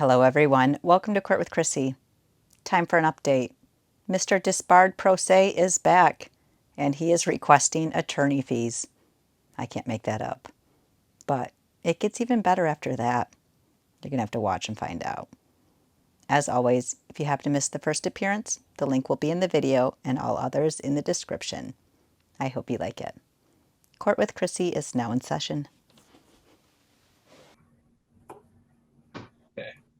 Hello everyone, welcome to Court with Krissy. Time for an update. Mr. Disbarred Pro Se is back, and he is requesting attorney fees. I can't make that up. But it gets even better after that. You're going to have to watch and find out. As always, if you happen to miss the first appearance, the link will be in the video and all others in the description. I hope you like it. Court with Krissy is now in session.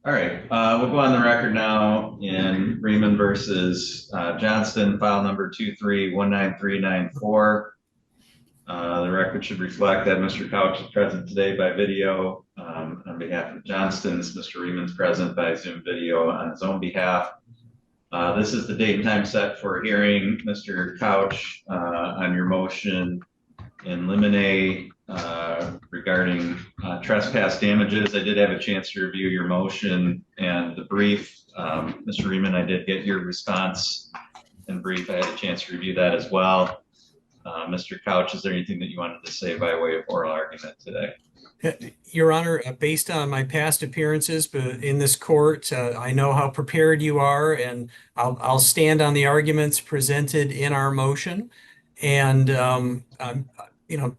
All right, we'll go on the record now in Riemann versus Johnston, file number 23-19394. The record should reflect that Mr. Couch is present today by video on behalf of Johnston's. Mr. Riemann's present by Zoom video on his own behalf. This is the date and time set for hearing. Mr. Couch, on your motion in limine regarding trespass damages. I did have a chance to review your motion and the brief. Mr. Riemann, I did get your response and brief. I had a chance to review that as well. Mr. Couch, is there anything that you wanted to say by way of oral argument today? Your Honor, based on my past appearances in this court, I know how prepared you are, and I'll stand on the arguments presented in our motion, and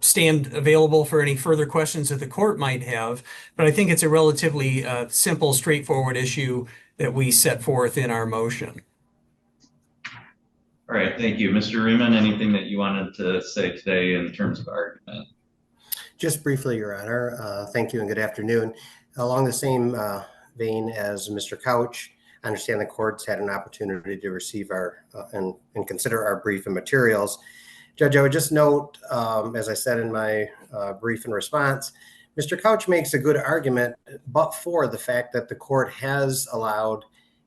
stand available for any further questions that the court might have. But I think it's a relatively simple, straightforward issue that we set forth in our motion. All right, thank you. Mr. Riemann, anything that you wanted to say today in terms of argument? Just briefly, Your Honor. Thank you and good afternoon. Along the same vein as Mr. Couch, I understand the court's had an opportunity to receive our and consider our brief and materials. Judge, I would just note, as I said in my brief and response, Mr. Couch makes a good argument, but for the fact that the court has allowed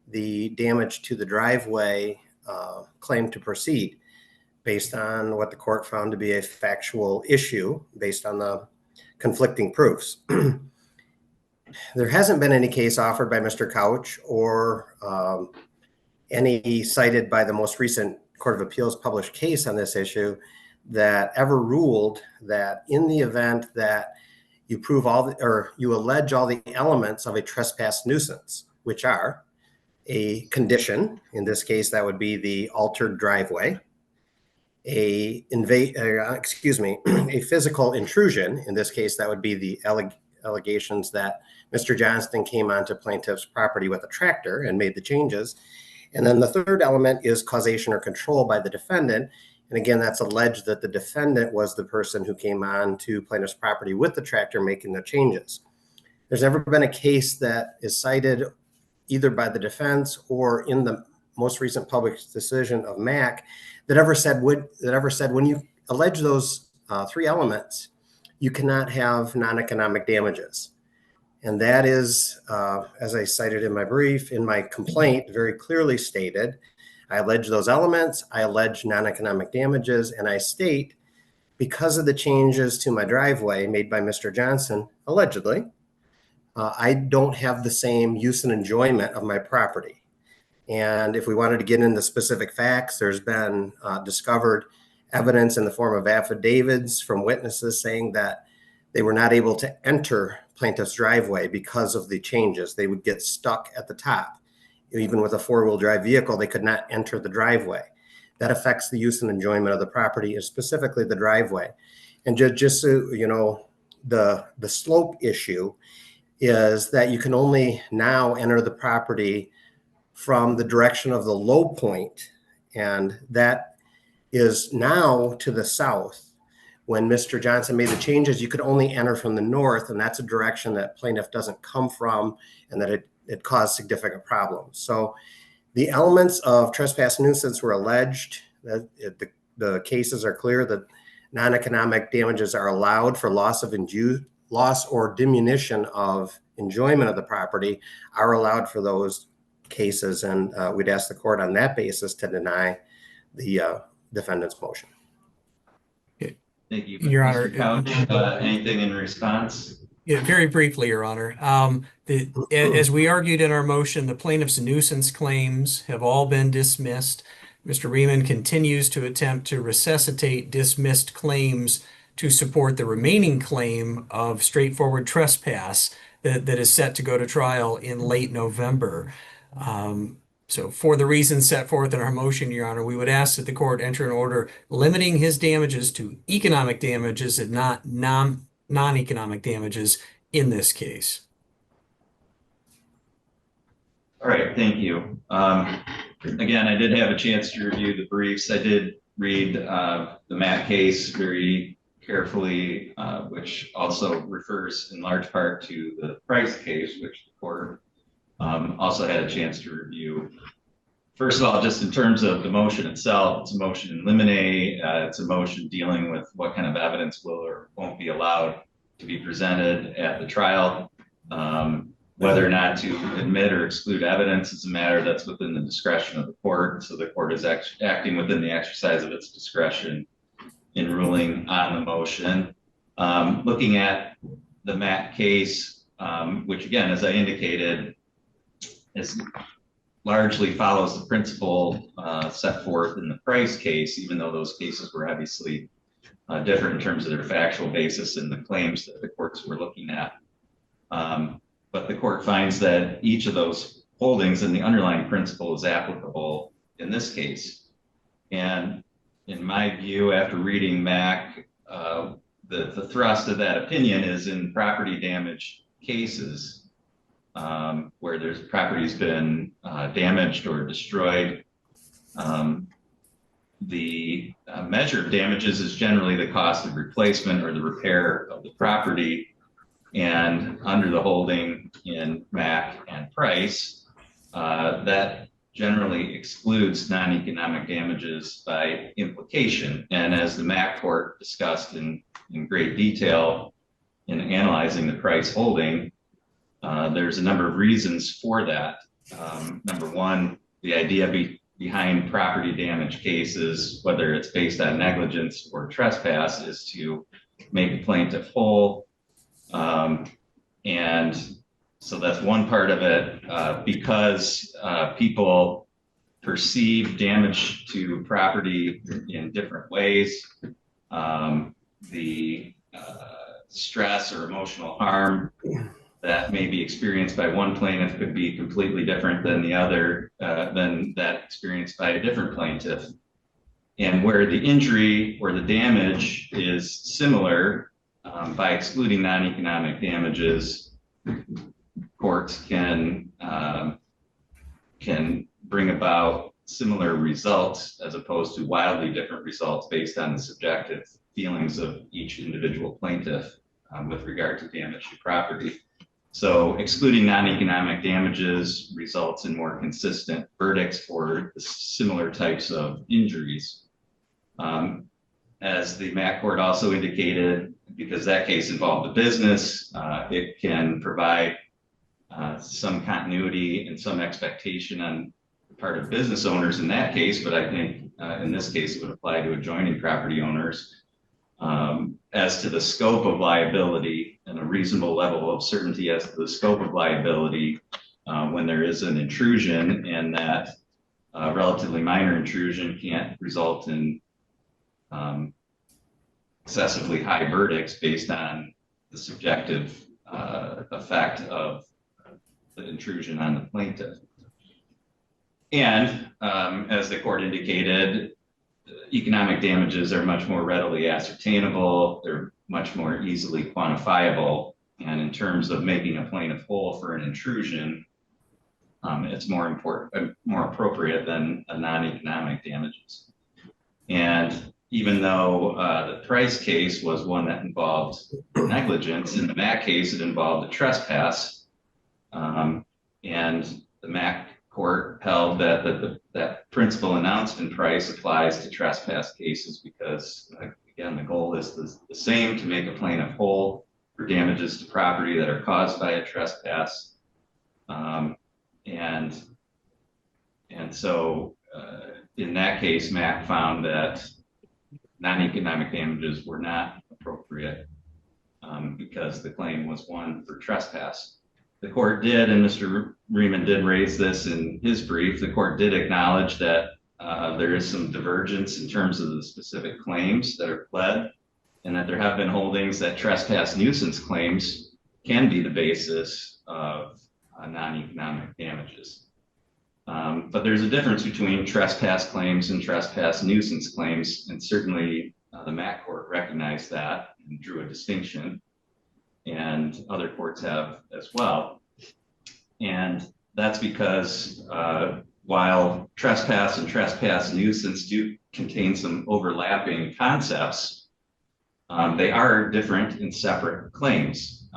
the damage to the driveway claim to proceed based on what the court found to be a factual issue based on the conflicting proofs. There hasn't been any case offered by Mr. Couch or any cited by the most recent Court of Appeals published case on this issue that ever ruled that in the event that you prove you allege all the elements of a trespass nuisance, which are a condition, in this case that would be the altered driveway, a physical intrusion, in this case that would be the allegations that Mr. Johnston came onto plaintiff's property with a tractor and made the changes. And then the third element is causation or control by the defendant. And again, that's alleged that the defendant was the person who came on to plaintiff's property with the tractor making the changes. There's never been a case that is cited either by the defense or in the most recent public decision of MAC that ever said when you allege those three elements, you cannot have non-economic damages. And that is, as I cited in my brief, in my complaint, very clearly stated, I allege those elements, I allege non-economic damages, and I state, because of the changes to my driveway made by Mr. Johnson, allegedly, I don't have the same use and enjoyment of my property. And if we wanted to get into specific facts, there's been discovered evidence in the form of affidavits from witnesses saying that they were not able to enter plaintiff's driveway because of the changes. They would get stuck at the top. Even with a four-wheel drive vehicle, they could not enter the driveway. That affects the use and enjoyment of the property, and specifically the driveway. And just so you know, the slope issue is that you can only now enter the property from the direction of the low point, and that is now to the south. When Mr. Johnson made the changes, you could only enter from the north, and that's a direction that plaintiff doesn't come from, and that it caused significant problems. So the elements of trespass nuisance were alleged. The cases are clear that non-economic damages are allowed for loss or diminution of enjoyment of the property are allowed for those cases, and we'd ask the court on that basis to deny the defendant's motion. Thank you. Your Honor, Couch, anything in response? Yeah, very briefly, Your Honor. As we argued in our motion, the plaintiff's nuisance claims have all been dismissed. Mr. Riemann continues to attempt to resuscitate dismissed claims to support the remaining claim of straightforward trespass that is set to go to trial in late November. So for the reasons set forth in our motion, Your Honor, we would ask that the court enter an order limiting his damages to economic damages and not non-economic damages in this case. All right, thank you. Again, I did have a chance to review the briefs. I did read the Matt case very carefully, which also refers in large part to the Price case, which the court also had a chance to review. First of all, just in terms of the motion itself, it's a motion in limine. It's a motion dealing with what kind of evidence will or won't be allowed to be presented at the trial. Whether or not to admit or exclude evidence is a matter that's within the discretion of the court. So the court is acting within the exercise of its discretion in ruling on the motion. Looking at the Matt case, which again, as I indicated, is largely follows the principle set forth in the Price case, even though those cases were obviously different in terms of their factual basis and the claims that the courts were looking at. But the court finds that each of those holdings and the underlying principle is applicable in this case. And in my view, after reading Mack, the thrust of that opinion is in property damage cases where there's property's been damaged or destroyed. The measure of damages is generally the cost of replacement or the repair of the property. And under the holding in Mack and Price, that generally excludes non-economic damages by implication. And as the Mack court discussed in great detail in analyzing the Price holding, there's a number of reasons for that. Number one, the idea behind property damage cases, whether it's based on negligence or trespass, is to make a plaintiff whole. And so that's one part of it, because people perceive damage to property in different ways. The stress or emotional harm that may be experienced by one plaintiff could be completely different than the other, than that experienced by a different plaintiff. And where the injury or the damage is similar, by excluding non-economic damages, courts can bring about similar results as opposed to wildly different results based on the subjective feelings of each individual plaintiff with regard to damage to property. So excluding non-economic damages results in more consistent verdicts for similar types of injuries. As the Mack court also indicated, because that case involved a business, it can provide some continuity and some expectation on the part of business owners in that case, but I think in this case it would apply to adjoining property owners as to the scope of liability and a reasonable level of certainty as to the scope of liability when there is an intrusion, and that relatively minor intrusion can't result in excessively high verdicts based on the subjective effect of the intrusion on the plaintiff. And as the court indicated, economic damages are much more readily ascertainable. They're much more easily quantifiable. And in terms of making a plaintiff whole for an intrusion, it's more appropriate than a non-economic damages. And even though the Price case was one that involved negligence, in the Mack case it involved a trespass, and the Mack court held that that principle announced in Price applies to trespass cases because, again, the goal is the same: to make a plaintiff whole for damages to property that are caused by a trespass. And so in that case, Mack found that non-economic damages were not appropriate because the claim was one for trespass. The court did, and Mr. Riemann did raise this in his brief, the court did acknowledge that there is some divergence in terms of the specific claims that are pled, and that there have been holdings that trespass nuisance claims can be the basis of non-economic damages. But there's a difference between trespass claims and trespass nuisance claims, and certainly the MAC court recognized that and drew a distinction, and other courts have as well. And that's because while trespass and trespass nuisance do contain some overlapping concepts, they are different and separate claims.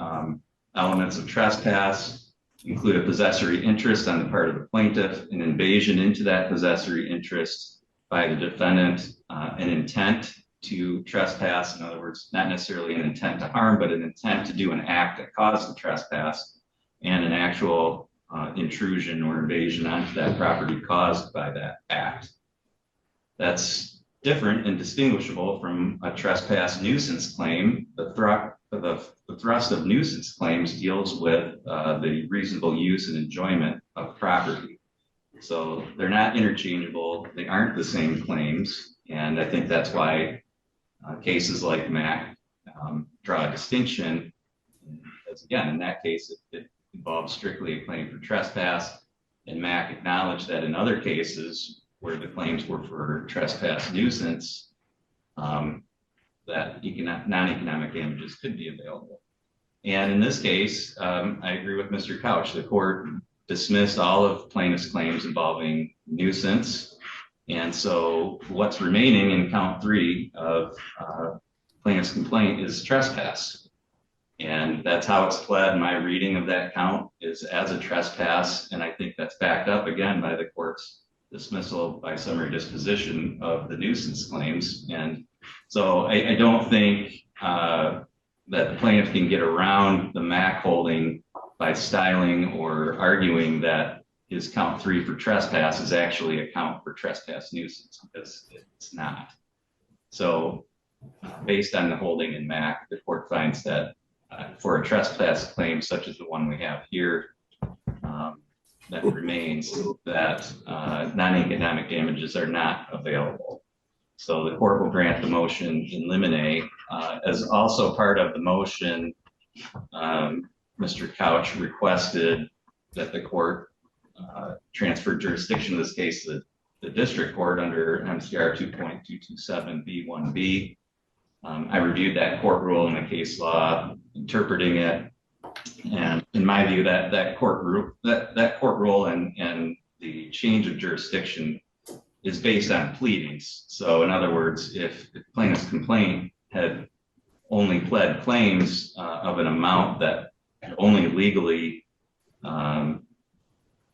Elements of trespass include a possessory interest on the part of the plaintiff, an invasion into that possessory interest by the defendant, an intent to trespass, in other words, not necessarily an intent to harm, but an intent to do an act that caused the trespass, and an actual intrusion or invasion onto that property caused by that act. That's different and distinguishable from a trespass nuisance claim. The thrust of nuisance claims deals with the reasonable use and enjoyment of property. So they're not interchangeable. They aren't the same claims. And I think that's why cases like MAC draw a distinction. Because again, in that case, it involves strictly a claim for trespass. And MAC acknowledged that in other cases where the claims were for trespass nuisance, that non-economic damages could be available. And in this case, I agree with Mr. Couch. The court dismissed all of plaintiff's claims involving nuisance. And so what's remaining in count 3 of plaintiff's complaint is trespass. And that's how it's pled. My reading of that count is as a trespass. And I think that's backed up again by the court's dismissal by summary disposition of the nuisance claims. And so I don't think that the plaintiff can get around the MAC holding by styling or arguing that his count 3 for trespass is actually a count for trespass nuisance, because it's not. So based on the holding in MAC, the court finds that for a trespass claim such as the one we have here, that remains, that non-economic damages are not available. So the court will grant the motion in limine. As also part of the motion, Mr. Couch requested that the court transfer jurisdiction in this case to the district court under MCR 2.227B1B. I reviewed that court rule in the case law, interpreting it, and in my view, that court rule and the change of jurisdiction is based on pleadings. So in other words, if the plaintiff's complaint had only pled claims of an amount that could only legally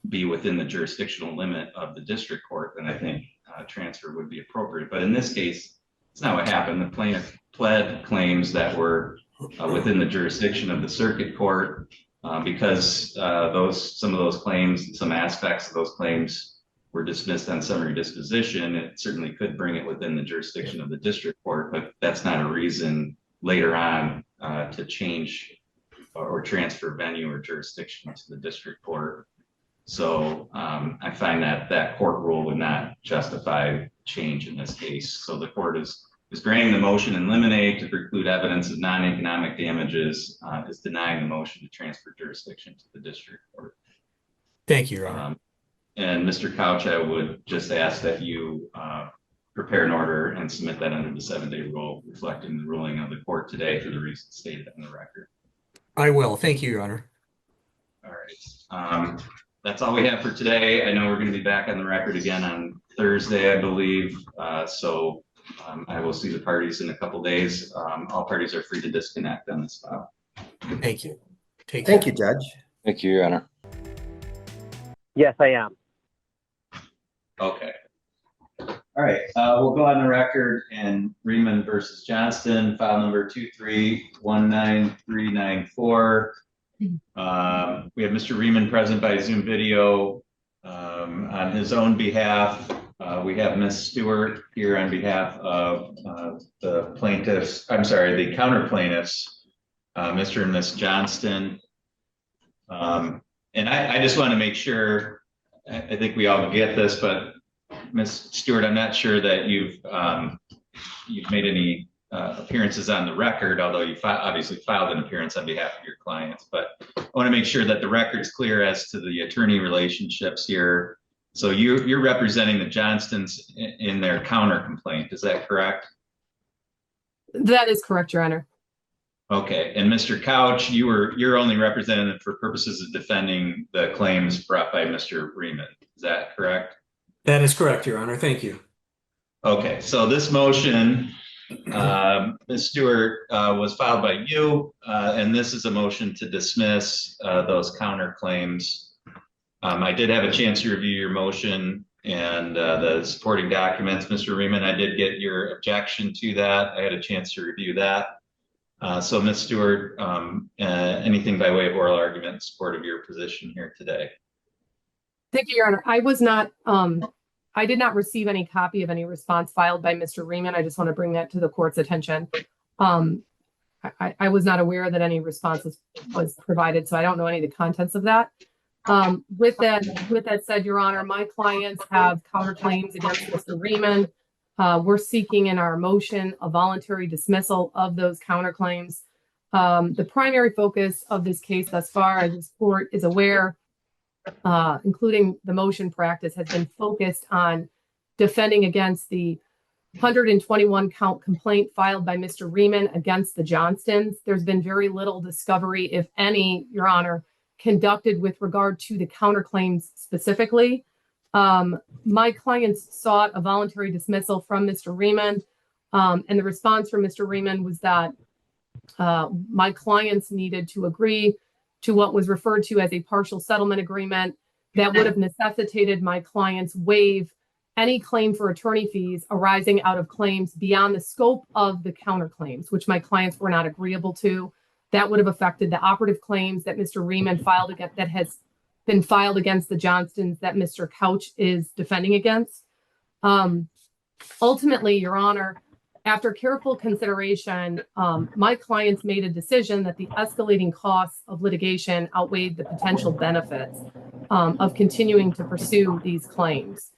be within the jurisdictional limit of the district court, then I think transfer would be appropriate. But in this case, it's not what happened. The plaintiff pled claims that were within the jurisdiction of the circuit court because some of those claims, some aspects of those claims were dismissed on summary disposition. It certainly could bring it within the jurisdiction of the district court, but that's not a reason later on to change or transfer venue or jurisdiction to the district court. So I find that court rule would not justify change in this case. So the court is granting the motion in limine to preclude evidence of non-economic damages, is denying the motion to transfer jurisdiction to the district court. Thank you, Your Honor. And Mr. Couch, I would just ask that you prepare an order and submit that under the 7-day rule, reflecting the ruling of the court today for the reasons stated on the record. I will. Thank you, Your Honor. All right. That's all we have for today. I know we're going to be back on the record again on Thursday, I believe. So I will see the parties in a couple days. All parties are free to disconnect on this file. Thank you. Thank you, Judge. Thank you, Your Honor. Yes, I am. Okay. All right. We'll go on the record in Riemann versus Johnston, file number 2319394. We have Mr. Riemann present by Zoom video on his own behalf. We have Ms. Stewart here on behalf of the plaintiffs, the counter plaintiffs, Mr. and Ms. Johnston. And I just want to make sure, I think we all get this, but Ms. Stewart, I'm not sure that you've made any appearances on the record, although you obviously filed an appearance on behalf of your clients. But I want to make sure that the record's clear as to the attorney relationships here. So you're representing the Johnstons in their counter complaint. Is that correct? That is correct, Your Honor. Okay. And Mr. Couch, you're only representing them for purposes of defending the claims brought by Mr. Riemann. Is that correct? That is correct, Your Honor. Thank you. Okay. So this motion, Ms. Stewart, was filed by you, and this is a motion to dismiss those counterclaims. I did have a chance to review your motion and the supporting documents, Mr. Riemann. I did get your objection to that. I had a chance to review that. So Ms. Stewart, anything by way of oral argument in support of your position here today? Thank you, Your Honor. I was not, I did not receive any copy of any response filed by Mr. Riemann. I just want to bring that to the court's attention. I was not aware that any response was provided, so I don't know any of the contents of that. With that said, Your Honor, my clients have counterclaims against Mr. Riemann. We're seeking in our motion a voluntary dismissal of those counterclaims. The primary focus of this case thus far, as this court is aware, including the motion practice, has been focused on defending against the 121 count complaint filed by Mr. Riemann against the Johnstons. There's been very little discovery, if any, Your Honor, conducted with regard to the counterclaims specifically. My clients sought a voluntary dismissal from Mr. Riemann, and the response from Mr. Riemann was that my clients needed to agree to what was referred to as a partial settlement agreement that would have necessitated my clients waive any claim for attorney fees arising out of claims beyond the scope of the counterclaims, which my clients were not agreeable to. That would have affected the operative claims that Mr. Riemann filed against, that has been filed against the Johnstons, that Mr. Couch is defending against. Ultimately, Your Honor, after careful consideration, my clients made a decision that the escalating costs of litigation outweighed the potential benefits of continuing to pursue these claims.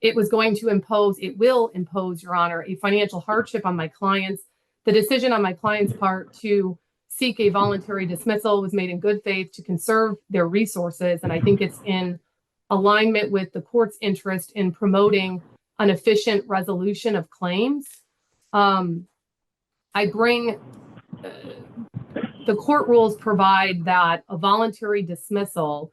It was going to impose, it will impose, Your Honor, a financial hardship on my clients. The decision on my client's part to seek a voluntary dismissal was made in good faith to conserve their resources, and I think it's in alignment with the court's interest in promoting an efficient resolution of claims. The court rules provide that a voluntary dismissal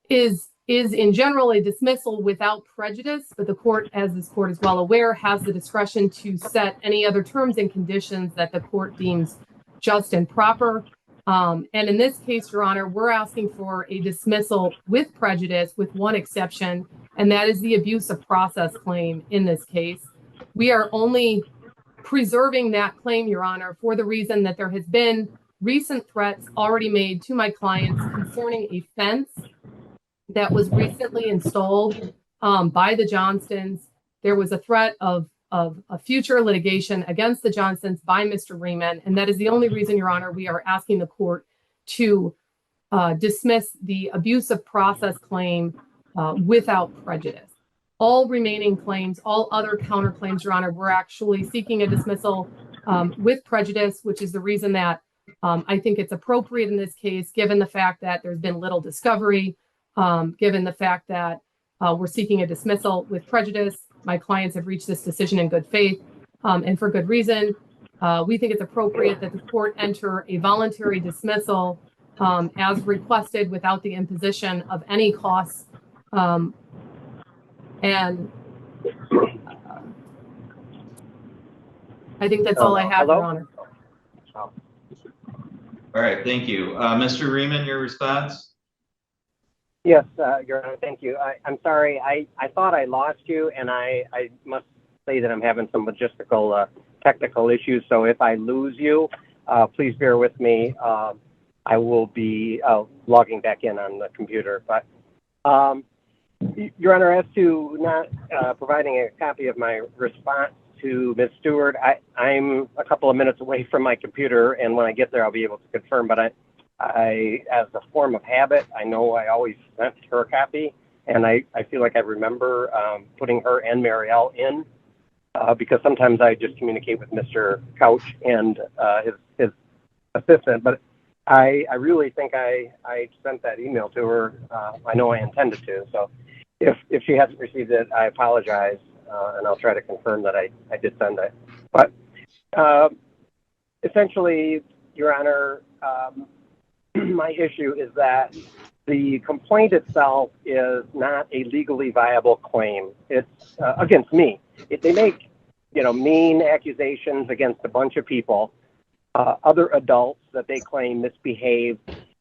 is in general a dismissal without prejudice, but the court, as this court is well aware, has the discretion to set any other terms and conditions that the court deems just and proper. And in this case, Your Honor, we're asking for a dismissal with prejudice with one exception, and that is the abuse of process claim in this case. We are only preserving that claim, Your Honor, for the reason that there has been recent threats already made to my clients concerning a fence that was recently installed by the Johnstons. There was a threat of a future litigation against the Johnstons by Mr. Riemann, and that is the only reason, Your Honor, we are asking the court to dismiss the abuse of process claim without prejudice. All remaining claims, all other counterclaims, Your Honor, we're actually seeking a dismissal with prejudice, which is the reason that I think it's appropriate in this case, given the fact that there's been little discovery, given the fact that we're seeking a dismissal with prejudice. My clients have reached this decision in good faith and for good reason. We think it's appropriate that the court enter a voluntary dismissal as requested without the imposition of any costs. And I think that's all I have, Your Honor. All right, thank you. Mr. Riemann, your response? Yes, Your Honor, thank you. I'm sorry, I thought I lost you, and I must say that I'm having some logistical technical issues, so if I lose you, please bear with me. I will be logging back in on the computer. But Your Honor, as to not providing a copy of my response to Ms. Stewart, I'm a couple of minutes away from my computer, and when I get there, I'll be able to confirm. But I, as a form of habit, I know I always sent her a copy, and I feel like I remember putting her and Marielle in because sometimes I just communicate with Mr. Couch and his assistant. But I really think I sent that email to her. I know I intended to. So if she hasn't received it, I apologize, and I'll try to confirm that I did send it. But essentially, Your Honor, my issue is that the complaint itself is not a legally viable claim. It's against me. They make, mean accusations against a bunch of people, other adults that they claim misbehaved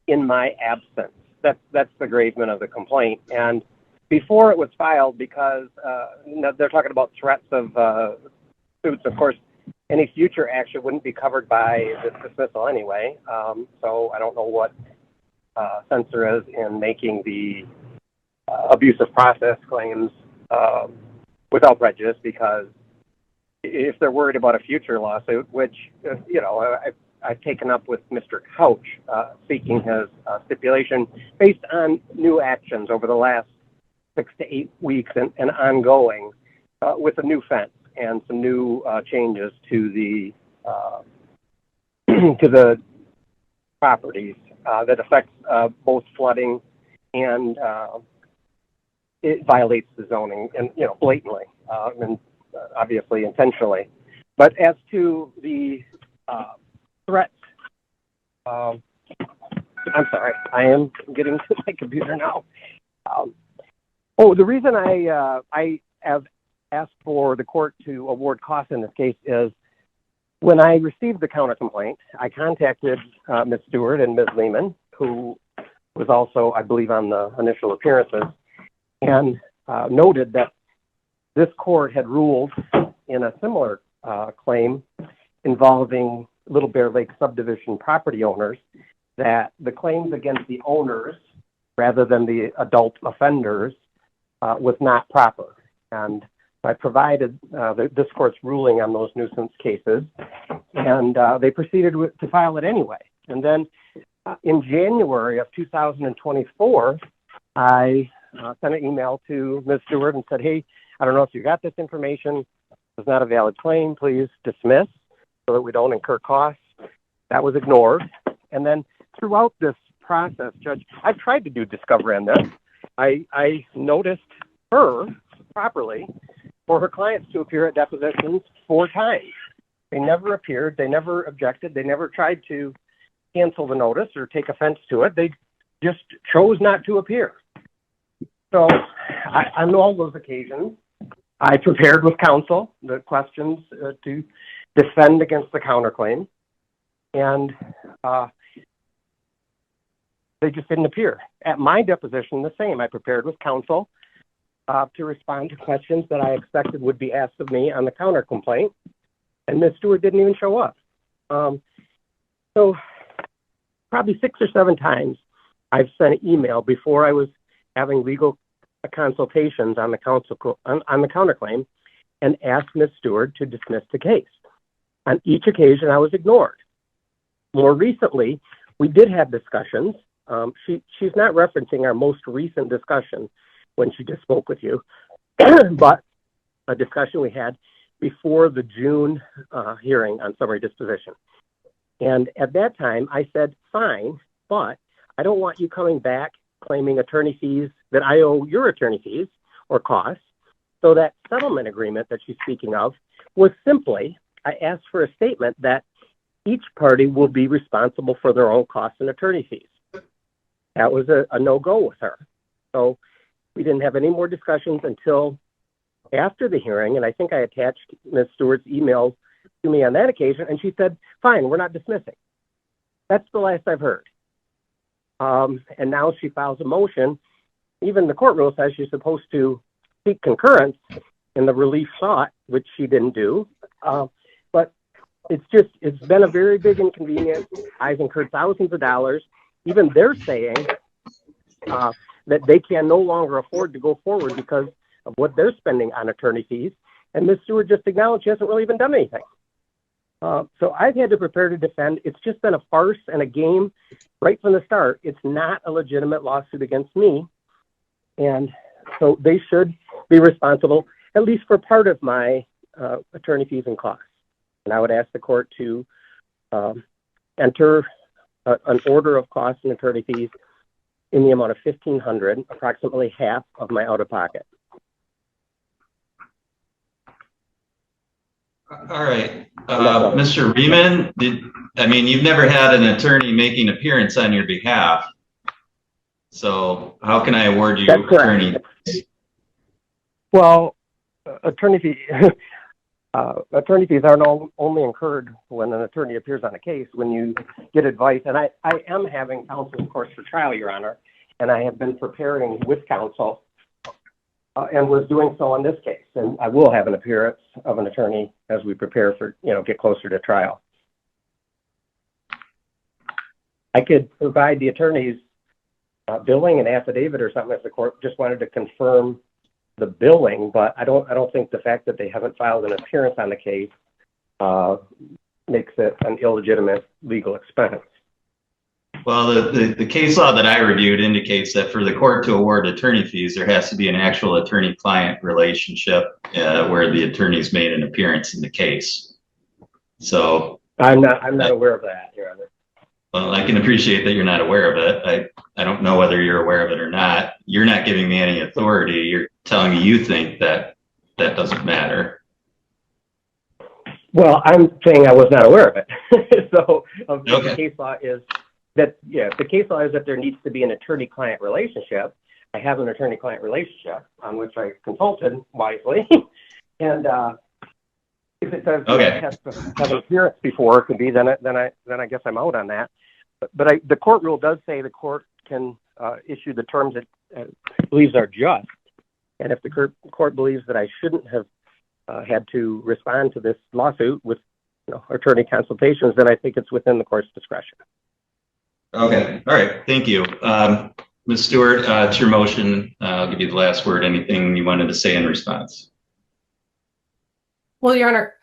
in my absence. That's the gravamen of the complaint. And before it was filed, because they're talking about threats of suits, of course, any future action wouldn't be covered by this dismissal anyway. So I don't know what sense there is in making the abusive process claims without prejudice, because if they're worried about a future lawsuit, which, I've taken up with Mr. Couch, seeking his stipulation based on new actions over the last 6 to 8 weeks and ongoing, with a new fence and some new changes to the properties that affects both flooding and it violates the zoning, and blatantly and obviously intentionally. But as to the threats, I'm sorry, I am getting to my computer now. The reason I have asked for the court to award costs in this case is when I received the counter complaint, I contacted Ms. Stewart and Ms. Lehman, who was also, I believe, on the initial appearances, and noted that this court had ruled in a similar claim involving Little Bear Lake subdivision property owners that the claims against the owners rather than the adult offenders was not proper. And I provided this court's ruling on those nuisance cases, and they proceeded to file it anyway. And then in January of 2024, I sent an email to Ms. Stewart and said, hey, I don't know if you got this information. It's not a valid claim. Please dismiss so that we don't incur costs. That was ignored. And then throughout this process, Judge, I tried to do discovery on this. I noticed her properly for her clients to appear at depositions 4 times. They never appeared. They never objected. They never tried to cancel the notice or take offense to it. They just chose not to appear. So on all those occasions, I prepared with counsel the questions to defend against the counterclaim, and they just didn't appear. At my deposition, the same. I prepared with counsel to respond to questions that I expected would be asked of me on the counter complaint, and Ms. Stewart didn't even show up. So probably 6 or 7 times I've sent an email before I was having legal consultations on the counterclaim and asked Ms. Stewart to dismiss the case. On each occasion, I was ignored. More recently, we did have discussions. She's not referencing our most recent discussion when she just spoke with you, but a discussion we had before the June hearing on summary disposition. And at that time, I said, fine, but I don't want you coming back claiming attorney fees that I owe your attorney fees or costs. So that settlement agreement that she's speaking of was simply, I asked for a statement that each party will be responsible for their own costs and attorney fees. That was a no-go with her. So we didn't have any more discussions until after the hearing, and I think I attached Ms. Stewart's email to me on that occasion, and she said, fine, we're not dismissing. That's the last I've heard. And now she files a motion. Even the court rule says she's supposed to seek concurrence in the relief sought, which she didn't do. But it's been a very big inconvenience. I've incurred thousands of dollars. Even they're saying that they can no longer afford to go forward because of what they're spending on attorney fees. And Ms. Stewart just acknowledged she hasn't really even done anything. So I've had to prepare to defend. It's just been a farce and a game right from the start. It's not a legitimate lawsuit against me. And so they should be responsible, at least for part of my attorney fees and costs. And I would ask the court to enter an order of costs and attorney fees in the amount of $1,500, approximately half of my out-of-pocket. All right, Mr. Riemann, you've never had an attorney making appearance on your behalf. So how can I award you attorney? Well, attorney fees aren't only incurred when an attorney appears on a case, when you get advice. And I am having counsel, of course, for trial, Your Honor, and I have been preparing with counsel and was doing so on this case. And I will have an appearance of an attorney as we prepare for, get closer to trial. I could provide the attorney's billing and affidavit or something if the court just wanted to confirm the billing, but I don't think the fact that they haven't filed an appearance on the case makes it an illegitimate legal expense. Well, the case law that I reviewed indicates that for the court to award attorney fees, there has to be an actual attorney-client relationship where the attorney's made an appearance in the case. So I'm not aware of that, Your Honor. Well, I can appreciate that you're not aware of it. I don't know whether you're aware of it or not. You're not giving me any authority. You're telling me you think that doesn't matter. Well, I'm saying I was not aware of it. So Okay. The case law is that, the case law is that there needs to be an attorney-client relationship. I have an attorney-client relationship on which I consulted wisely. And if it says it has to have an appearance before it could be, then I guess I'm out on that. But the court rule does say the court can issue the terms it believes are just. And if the court believes that I shouldn't have had to respond to this lawsuit with attorney consultations, then I think it's within the court's discretion. Okay. All right. Thank you. Ms. Stewart, it's your motion. I'll give you the last word. Anything you wanted to say in response? Well, Your Honor,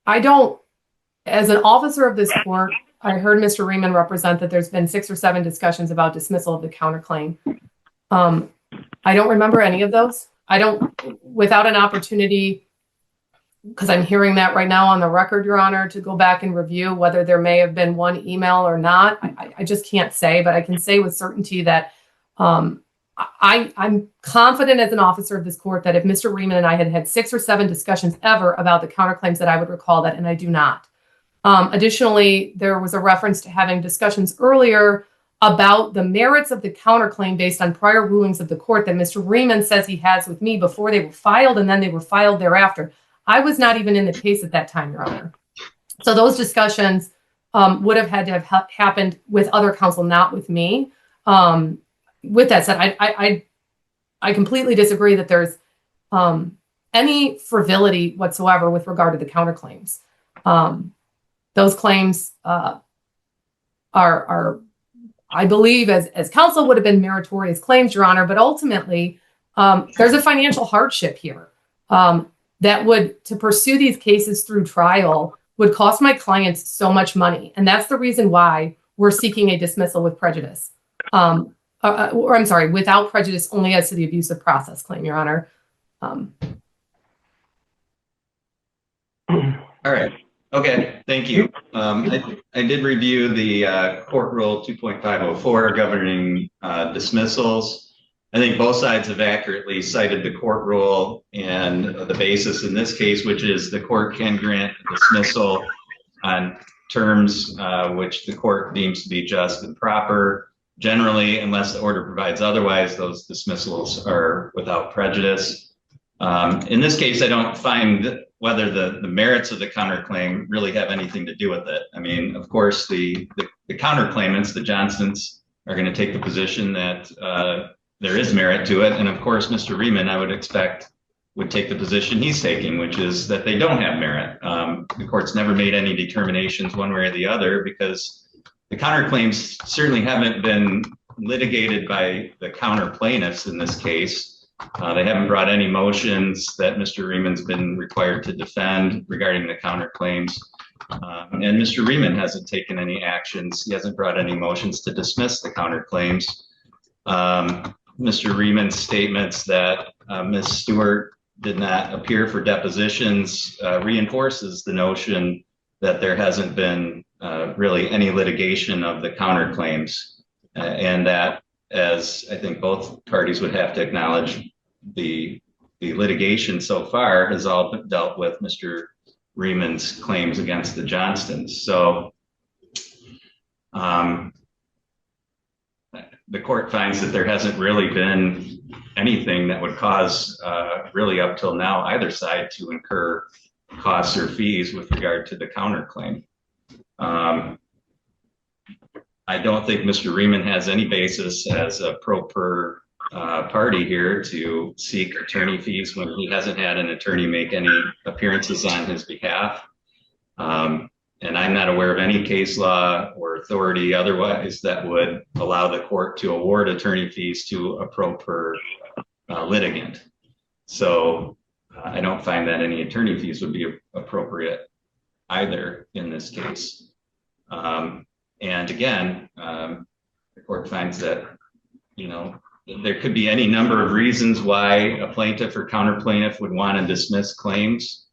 I don't, as an officer of this court, I heard Mr. Riemann represent that there's been 6 or 7 discussions about dismissal of the counterclaim. I don't remember any of those. I don't, without an opportunity, because I'm hearing that right now on the record, Your Honor, to go back and review whether there may have been one email or not. I just can't say, but I can say with certainty that I'm confident as an officer of this court that if Mr. Riemann and I had had 6 or 7 discussions ever about the counterclaims, that I would recall that, and I do not. Additionally, there was a reference to having discussions earlier about the merits of the counterclaim based on prior rulings of the court that Mr. Riemann says he has with me before they were filed, and then they were filed thereafter. I was not even in the case at that time, Your Honor. So those discussions would have had to have happened with other counsel, not with me. With that said, I completely disagree that there's any frivolity whatsoever with regard to the counterclaims. Those claims are, I believe, as counsel would have been meritorious claims, Your Honor, but ultimately there's a financial hardship here that would, to pursue these cases through trial, would cost my clients so much money. And that's the reason why we're seeking a dismissal with prejudice. Or I'm sorry, without prejudice only as to the abuse of process claim, Your Honor. All right. Okay. Thank you. I did review the Court Rule 2.504 governing dismissals. I think both sides have accurately cited the court rule and the basis in this case, which is the court can grant dismissal on terms which the court deems to be just and proper. Generally, unless the order provides otherwise, those dismissals are without prejudice. In this case, I don't find whether the merits of the counterclaim really have anything to do with it. I mean, of course, the counterclaimants, the Johnsons, are going to take the position that there is merit to it. And of course, Mr. Riemann, I would expect, would take the position he's taking, which is that they don't have merit. The court's never made any determinations one way or the other because the counterclaims certainly haven't been litigated by the counter plaintiffs in this case. They haven't brought any motions that Mr. Riemann's been required to defend regarding the counterclaims. And Mr. Riemann hasn't taken any actions. He hasn't brought any motions to dismiss the counterclaims. Mr. Riemann's statements that Ms. Stewart did not appear for depositions reinforces the notion that there hasn't been really any litigation of the counterclaims, and that, as I think both parties would have to acknowledge, the litigation so far has all dealt with Mr. Rieman's claims against the Johnstons. So the court finds that there hasn't really been anything that would cause, really up till now, either side to incur costs or fees with regard to the counterclaim. I don't think Mr. Riemann has any basis as a pro per party here to seek attorney fees when he hasn't had an attorney make any appearances on his behalf. And I'm not aware of any case law or authority otherwise that would allow the court to award attorney fees to a pro per litigant. So I don't find that any attorney fees would be appropriate either in this case. And again, the court finds that, you know, there could be any number of reasons why a plaintiff or counter plaintiff would want to dismiss claims.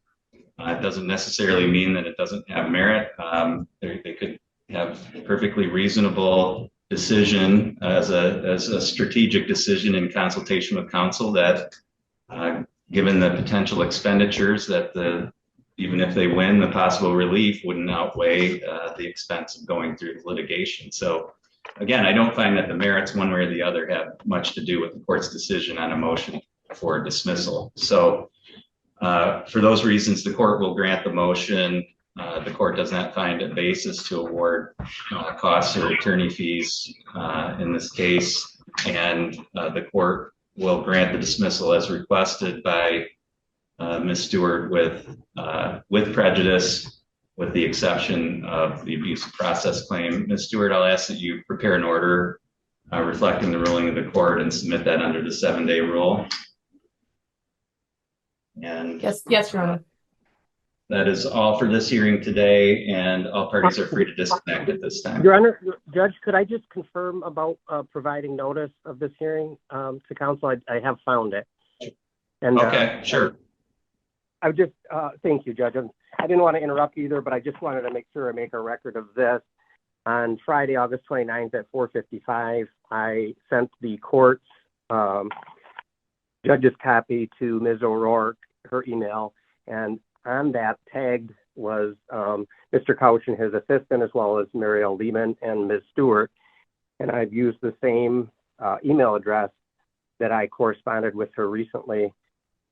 It doesn't necessarily mean that it doesn't have merit. They could have a perfectly reasonable decision as a strategic decision in consultation with counsel that, given the potential expenditures, that even if they win, the possible relief wouldn't outweigh the expense of going through the litigation. So again, I don't find that the merits one way or the other have much to do with the court's decision on a motion for dismissal. So for those reasons, the court will grant the motion. The court does not find a basis to award costs or attorney fees in this case, and the court will grant the dismissal as requested by Ms. Stewart with prejudice, with the exception of the abuse of process claim. Ms. Stewart, I'll ask that you prepare an order reflecting the ruling of the court and submit that under the 7-day rule. And Yes, Your Honor. that is all for this hearing today, and all parties are free to disconnect at this time. Your Honor, Judge, could I just confirm about providing notice of this hearing to counsel? I have found it. And, okay, sure. I just, thank you, Judge. I didn't want to interrupt either, but I just wanted to make sure I make a record of this. On Friday, August 29th at 4:55, I sent the court's judge's copy to Ms. O'Rourke, her email, and on that tagged was Mr. Couch and his assistant, as well as Mariel Lehman and Ms. Stewart. And I've used the same email address that I corresponded with her recently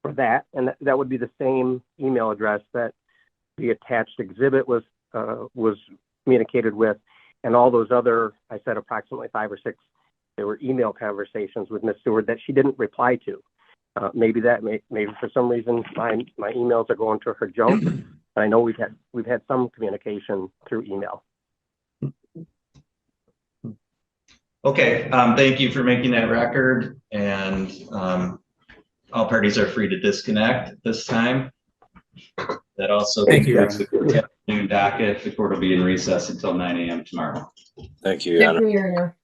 for that. And that would be the same email address that the attached exhibit was communicated with. And all those other, I said approximately 5 or 6, there were email conversations with Ms. Stewart that she didn't reply to. Maybe for some reason my emails are going to her junk. I know we've had some communication through email. Okay, thank you for making that record, and all parties are free to disconnect at this time. That also concludes the court's afternoon docket. The court will be in recess until 9 a.m. tomorrow. Thank you, Your Honor. Thank you, Your Honor.